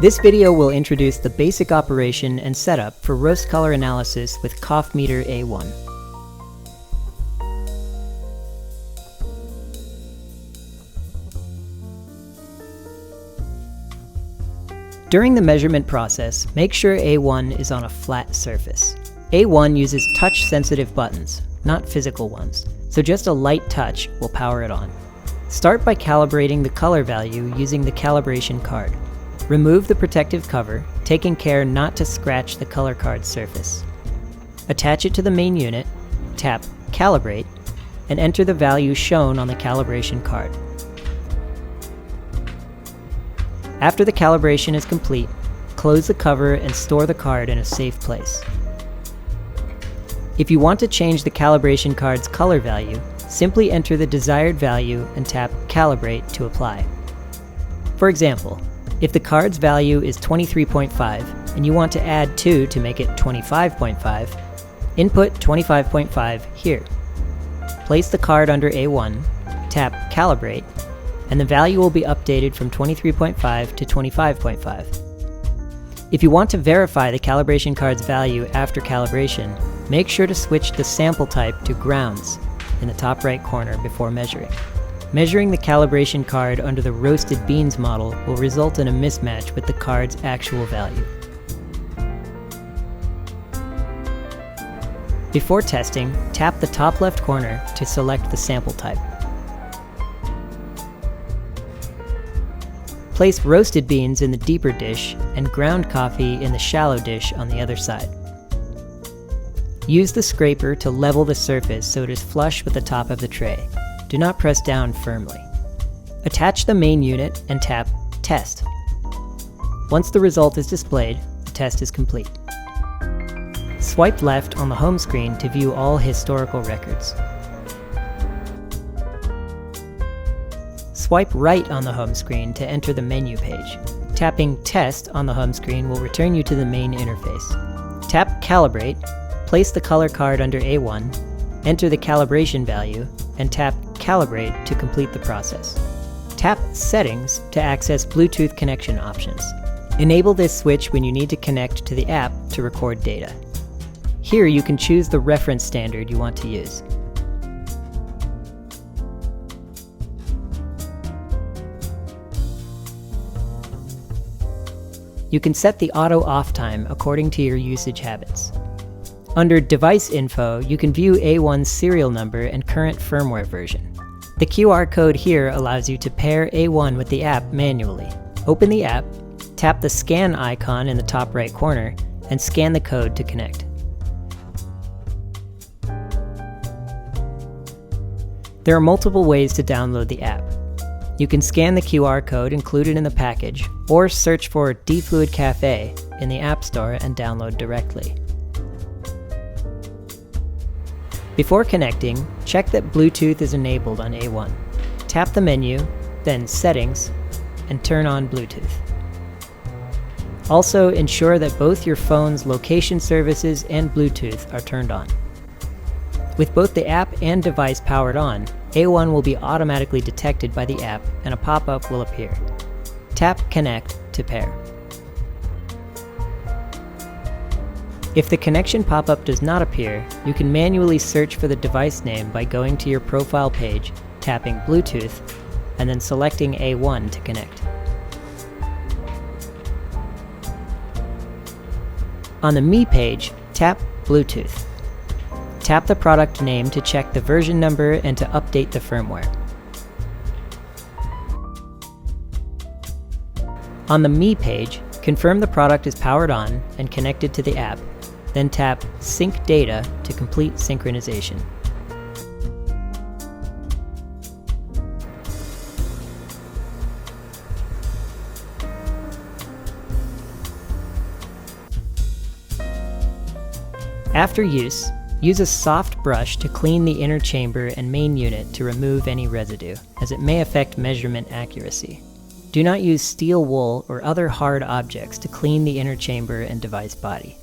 This video will introduce the basic operation and setup for roast color analysis with CoffMeter A1. During the measurement process, make sure A1 is on a flat surface. A1 uses touch-sensitive buttons, not physical ones, so just a light touch will power it on. Start by calibrating the color value using the calibration card. Remove the protective cover, taking care not to scratch the color card surface. Attach it to the main unit, tap Calibrate, and enter the value shown on the calibration card. After the calibration is complete, close the cover and store the card in a safe place. If you want to change the calibration card's color value, simply enter the desired value and tap Calibrate to apply. For example, if the card's value is 23.5 and you want to add 2 to make it 25.5, input 25.5 here. Place the card under A1, tap Calibrate, and the value will be updated from 23.5 to 25.5. If you want to verify the calibration card's value after calibration, make sure to switch the sample type to grounds in the top right corner before measuring. Measuring the calibration card under the roasted beans model will result in a mismatch with the card's actual value. Before testing, tap the top left corner to select the sample type. Place roasted beans in the deeper dish and ground coffee in the shallow dish on the other side. Use the scraper to level the surface so it is flush with the top of the tray. Do not press down firmly. Attach the main unit and tap Test. Once the result is displayed, the test is complete. Swipe left on the home screen to view all historical records. Swipe right on the home screen to enter the menu page. Tapping Test on the home screen will return you to the main interface. Tap Calibrate, place the color card under A1, enter the calibration value, and tap Calibrate to complete the process. Tap Settings to access Bluetooth connection options. Enable this switch when you need to connect to the app to record data. Here you can choose the reference standard you want to use. You can set the auto off time according to your usage habits. Under Device Info, you can view A1's serial number and current firmware version. The QR code here allows you to pair A1 with the app manually. Open the app, tap the scan icon in the top right corner, and scan the code to connect. There are multiple ways to download the app. You can scan the QR code included in the package, or search for D-Fluid Cafe in the App Store and download directly. Before connecting, check that Bluetooth is enabled on A1. Tap the menu, then Settings, and turn on Bluetooth. Also, ensure that both your phone's location services and Bluetooth are turned on. With both the app and device powered on, A1 will be automatically detected by the app and a pop-up will appear. Tap Connect to pair. If the connection pop-up does not appear, you can manually search for the device name by going to your profile page, tapping Bluetooth, and then selecting A1 to connect. On the Me page, tap Bluetooth. Tap the product name to check the version number and to update the firmware. On the Me page, confirm the product is powered on and connected to the app, then tap Sync Data to complete synchronization. After use, use a soft brush to clean the inner chamber and main unit to remove any residue, as it may affect measurement accuracy. Do not use steel wool or other hard objects to clean the inner chamber and device body.